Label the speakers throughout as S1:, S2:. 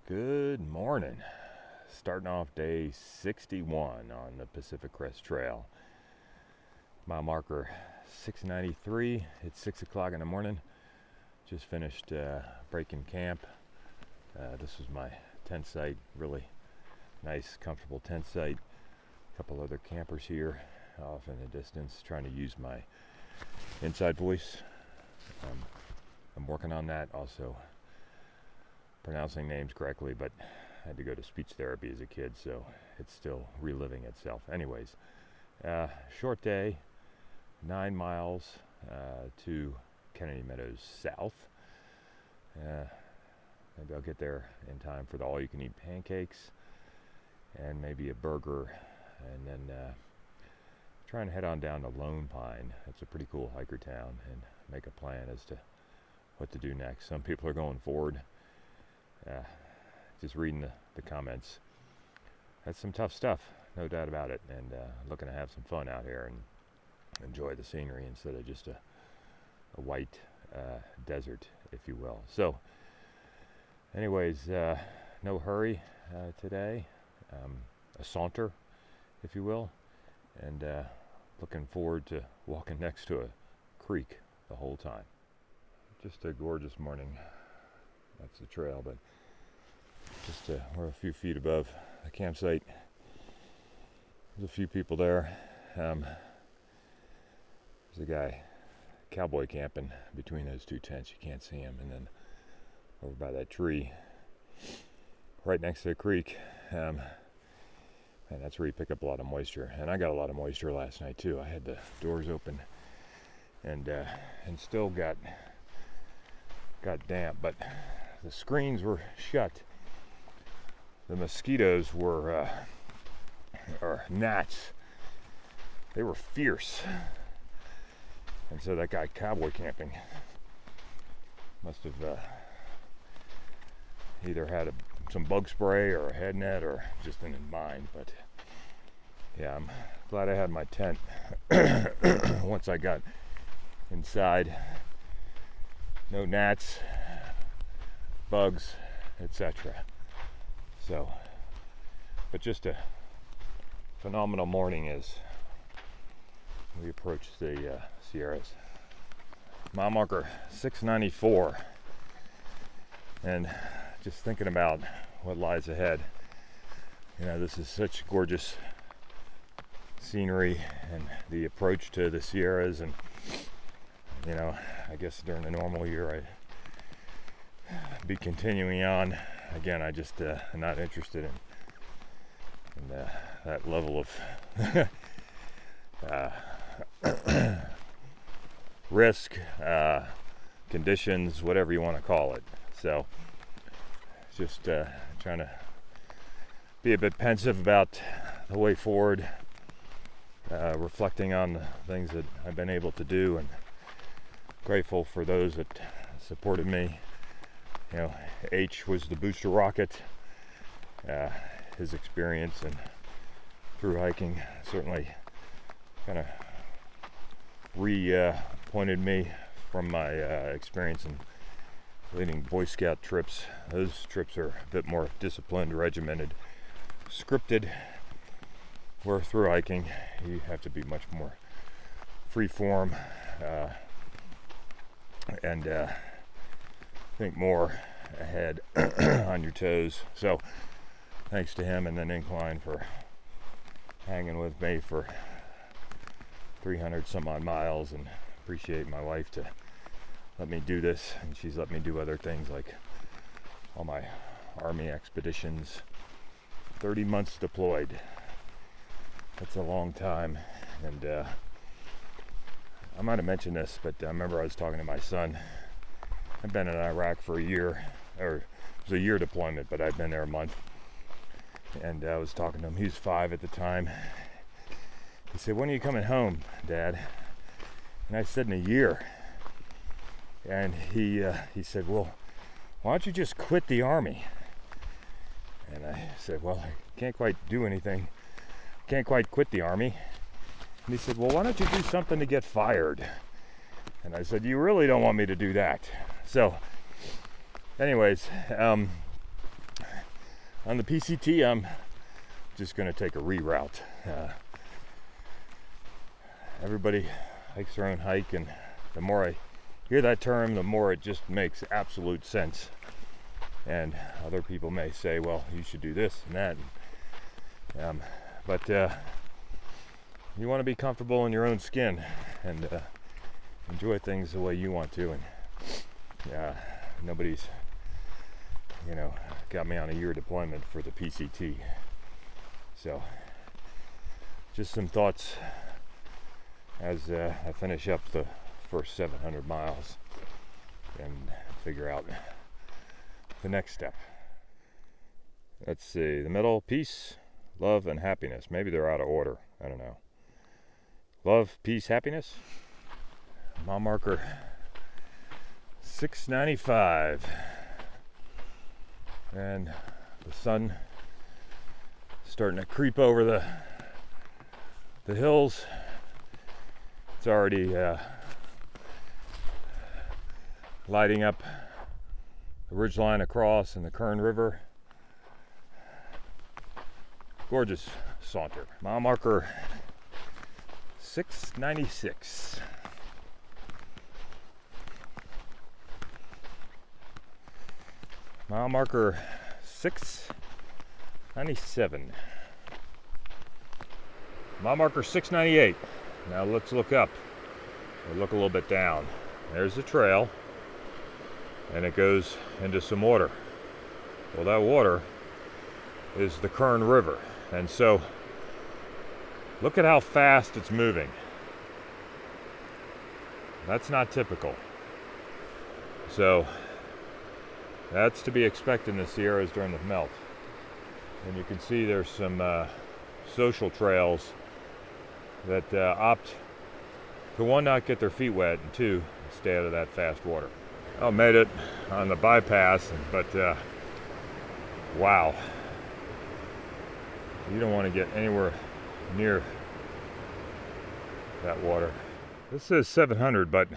S1: Good morning. Starting off day 61 on the Pacific Crest Trail. Mile marker 693. It's 6 o'clock in the morning. Just finished breaking camp. This was my tent site. Really nice, comfortable tent site. A couple other campers here off in the distance trying to use my inside voice. I'm working on that. Also pronouncing names correctly, but I had to go to speech therapy as a kid, so it's still reliving itself. Anyways, short day, 9 miles to Kennedy Meadows south. Maybe I'll get there in time for the all-you-can-eat pancakes and maybe a burger, and then try and head on down to Lone Pine. It's a pretty cool hiker town, and make a plan as to what to do next. Some people are going forward. Just reading the comments, that's some tough stuff, no doubt about it, and looking to have some fun out here and enjoy the scenery instead of just a white desert, if you will. So anyways, no hurry today, a saunter, if you will, and looking forward to walking next to a creek the whole time. Just a gorgeous morning. That's the trail, but just we're a few feet above the campsite. There's a few people there. There's a guy cowboy camping between those two tents. You can't see him. And then over by that tree, right next to the creek, and that's where you pick up a lot of moisture. And I got a lot of moisture last night too. I had the doors open and still got damp, but the screens were shut. The mosquitoes were, or gnats, they were fierce. And so that guy cowboy camping must have either had some bug spray or a head net or just in his mind. But yeah, I'm glad I had my tent once I got inside. No gnats, bugs, etc. So, but just a phenomenal morning as we approach the Sierras. Mile marker 694, and just thinking about what lies ahead. You know, this is such gorgeous scenery and the approach to the Sierras, and you know, I guess during a normal year I'd be continuing on. Again, I just am not interested in that level of risk, conditions, whatever you want to call it. So just trying to be a bit pensive about the way forward, reflecting on the things that I've been able to do, and grateful for those that supported me. You know, H was the booster rocket. His experience and through hiking certainly kind of pointed me from my experience in leading Boy Scout trips. Those trips are a bit more disciplined, regimented, scripted. Where through hiking you have to be much more free form, and think more ahead on your toes. So thanks to him and then Incline for hanging with me for 300 some odd miles, and appreciate my wife to let me do this, and she's let me do other things like all my Army expeditions. 30 months deployed. That's a long time, and I might have mentioned this, but I remember I was talking to my son. I've been in Iraq for a year, or it was a year deployment, but I've been there a month. And I was talking to him. He was 5 at the time. He said, "When are you coming home, Dad?" And I said, "In a year." And he said, "Well, why don't you just quit the Army?" And I said, "Well, I can't quite do anything. Can't quite quit the Army." And he said, "Well, why don't you do something to get fired?" And I said, "You really don't want me to do that." So anyways, on the PCT, I'm just going to take a reroute. Everybody hikes their own hike, and the more I hear that term, the more it just makes absolute sense. And other people may say, well, you should do this and that. But you want to be comfortable in your own skin and enjoy things the way you want to. And nobody's, got me on a year deployment for the PCT. So just some thoughts as I finish up the first 700 miles and figure out the next step. Let's see, the middle, peace, love, and happiness. Maybe they're out of order. I don't know. Love, peace, happiness. Mile marker 695. And the sun starting to creep over the hills. It's already lighting up the ridgeline across and the Kern River. Gorgeous saunter. Mile marker 696. Mile marker 697. Mile marker 698. Now let's look up. We'll look a little bit down. There's the trail, and it goes into some water. Well, that water is the Kern River, and so look at how fast it's moving. That's not typical. So that's to be expected in the Sierras during the melt. And you can see there's some social trails that opt to, one, not get their feet wet, and two, stay out of that fast water. I made it on the bypass, but wow. You don't want to get anywhere near that water. This says 700, but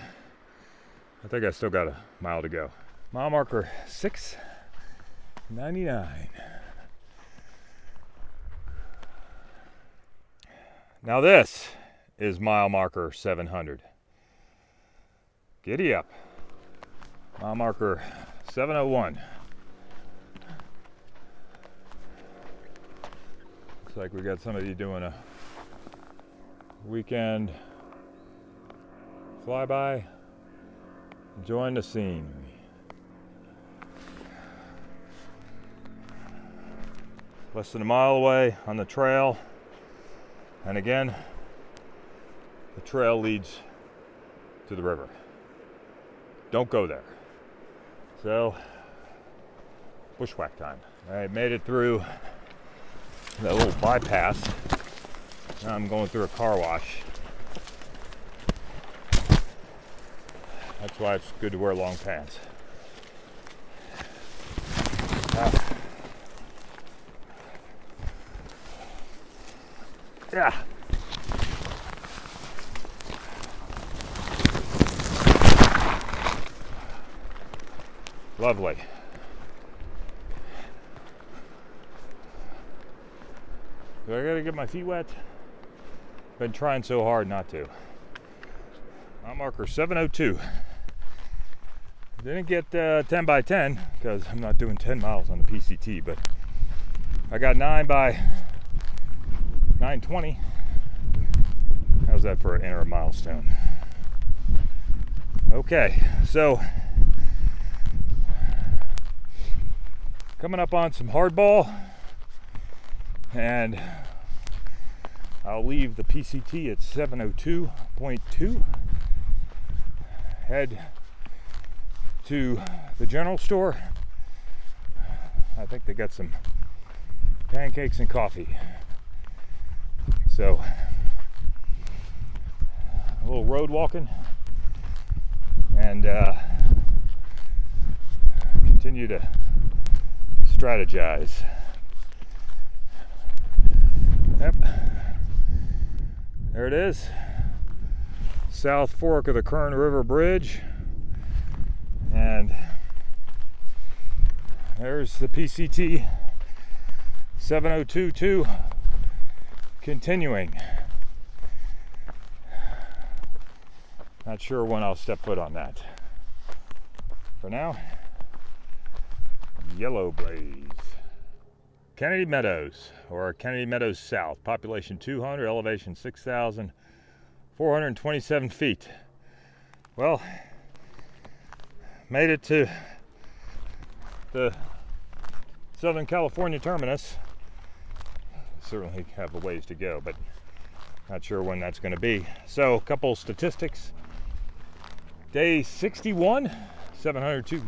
S1: I think I still got a mile to go. Mile marker 699. Now this is mile marker 700. Giddy up. Mile marker 701. Looks like we got somebody doing a weekend flyby, enjoying the scene. Less than a mile away on the trail, and again, the trail leads to the river. Don't go there. So, bushwhack time. I made it through that little bypass. Now I'm going through a car wash. That's why it's good to wear long pants. Yeah. Lovely. Do I gotta get my feet wet? Been trying so hard not to. Mile marker 702. Didn't get 10 by 10 because I'm not doing 10 miles on the PCT, but I got 9 by 920. How's that for an inner milestone? Okay, so coming up on some hardball, and I'll leave the PCT at 702.2. Head to the general store. I think they got some pancakes and coffee. So a little road walking, and continue to strategize. Yep, there it is. South Fork of the Kern River Bridge, and there's the PCT 7022 continuing. Not sure when I'll step foot on that. For now, Yellow Blaze. Kennedy Meadows, or Kennedy Meadows South. Population 200, elevation 6,427 feet. Well, made it to the Southern California terminus. Certainly have a ways to go, but not sure when that's going to be. So, a couple statistics. Day 61, 702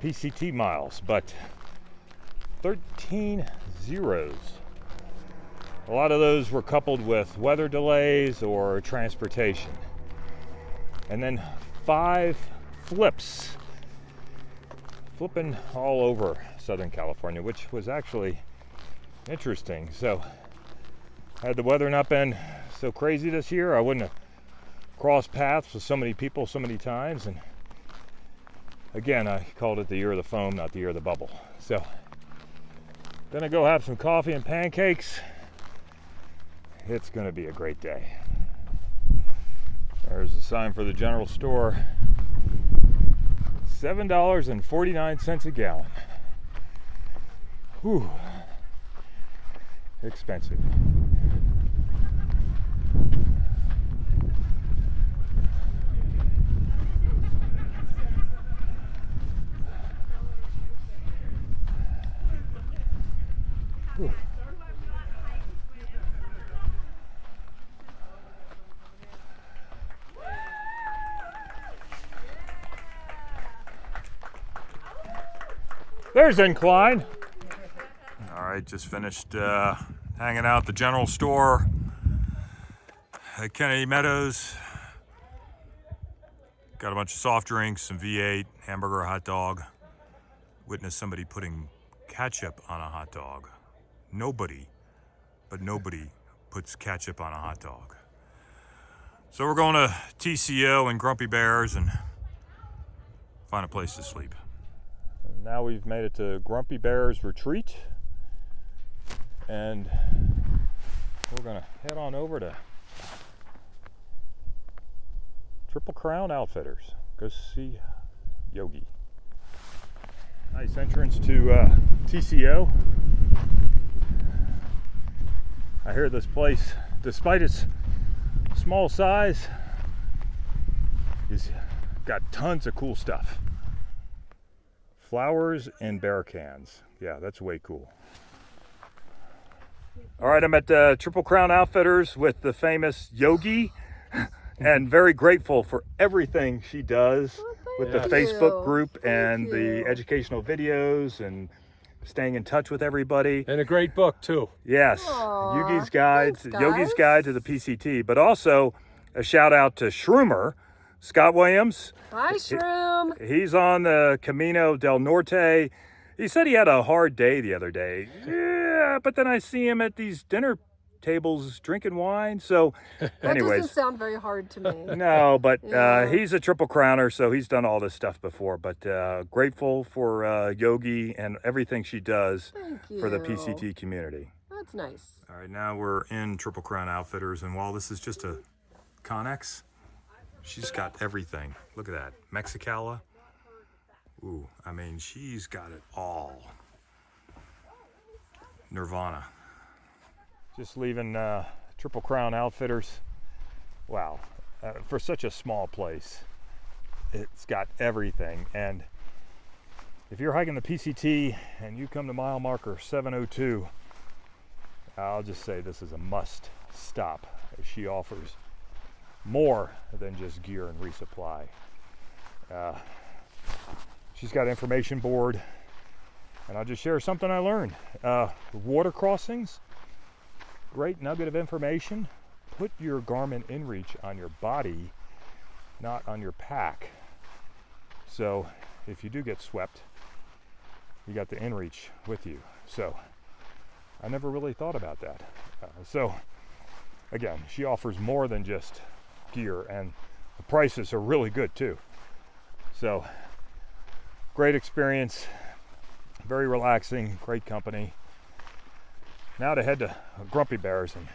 S1: PCT miles, but 13 zeros. A lot of those were coupled with weather delays or transportation. And then 5 flips. Flipping all over Southern California, which was actually interesting. So, had the weather not been so crazy this year, I wouldn't have crossed paths with so many people so many times. And again, I called it the year of the foam, not the year of the bubble. So, gonna go have some coffee and pancakes. It's gonna be a great day. There's a sign for the general store. $7.49 a gallon. Whew. Expensive. Whew. There's incline. All right, just finished hanging out at the general store at Kennedy Meadows. Got a bunch of soft drinks, some V8, hamburger, a hot dog. Witnessed somebody putting ketchup on a hot dog. Nobody puts ketchup on a hot dog. So we're going to TCO and Grumpy Bears and find a place to sleep. Now we've made it to Grumpy Bears Retreat, and we're gonna head on over to Triple Crown Outfitters. Go see Yogi. Nice entrance to TCO. I hear this place, despite its small size, is got tons of cool stuff. Flowers and bear cans. Yeah, that's way cool. All right, I'm at Triple Crown Outfitters with the famous Yogi, and very grateful for everything she does with the Facebook group and the educational videos and staying in touch with everybody.
S2: And a great book too.
S1: Yes,
S3: Aww,
S1: Yogi's Guide,
S3: thanks,
S1: Yogi's Guide to the PCT, but also a shout out to Shroomer, Scott Williams.
S3: Hi, Shroom.
S1: He's on the Camino del Norte. He said he had a hard day the other day. Yeah, but then I see him at these dinner tables drinking wine. So,
S3: That
S1: anyways.
S3: doesn't sound very hard to me.
S1: No, but
S3: Yeah.
S1: he's a Triple Crowner, so he's done all this stuff before. But grateful for Yogi and everything she does
S3: Thank you.
S1: for the PCT community.
S3: That's nice.
S1: All right, now we're in Triple Crown Outfitters, and while this is just a Connex, she's got everything. Look at that. Mexicala. Ooh, I mean, she's got it all. Nirvana. Just leaving Triple Crown Outfitters. Wow. For such a small place, it's got everything. And if you're hiking the PCT and you come to mile marker 702, I'll just say this is a must stop, as she offers more than just gear and resupply. She's got an information board, and I'll just share something I learned. Water crossings, great nugget of information. Put your Garmin InReach on your body, not on your pack. So if you do get swept, you got the InReach with you. So I never really thought about that. So again, she offers more than just gear, and the prices are really good too. So great experience, very relaxing, great company. Now to head to Grumpy Bears and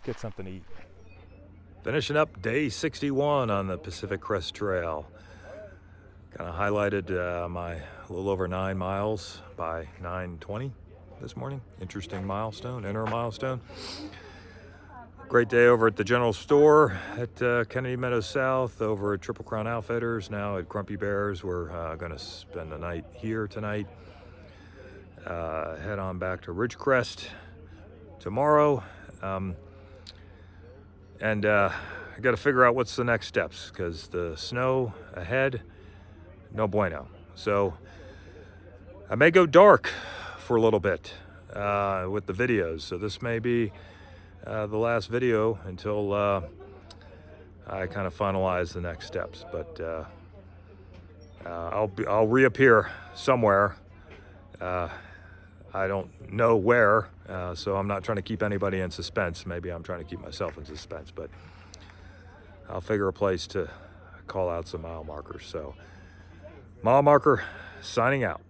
S1: get something to eat. Finishing up day 61 on the Pacific Crest Trail. Kind of highlighted my little over 9 miles by 9:20 this morning. Interesting milestone, interim milestone. Great day over at the general store at Kennedy Meadows South, over at Triple Crown Outfitters, now at Grumpy Bears. We're going to spend the night here tonight. Head on back to Ridgecrest tomorrow. And I got to figure out what's the next steps, because the snow ahead, no bueno. So I may go dark for a little bit with the videos. So this may be the last video until I kind of finalize the next steps. But I'll reappear somewhere. I don't know where, so I'm not trying to keep anybody in suspense. Maybe I'm trying to keep myself in suspense, but I'll figure a place to call out some mile markers. So, mile marker signing out.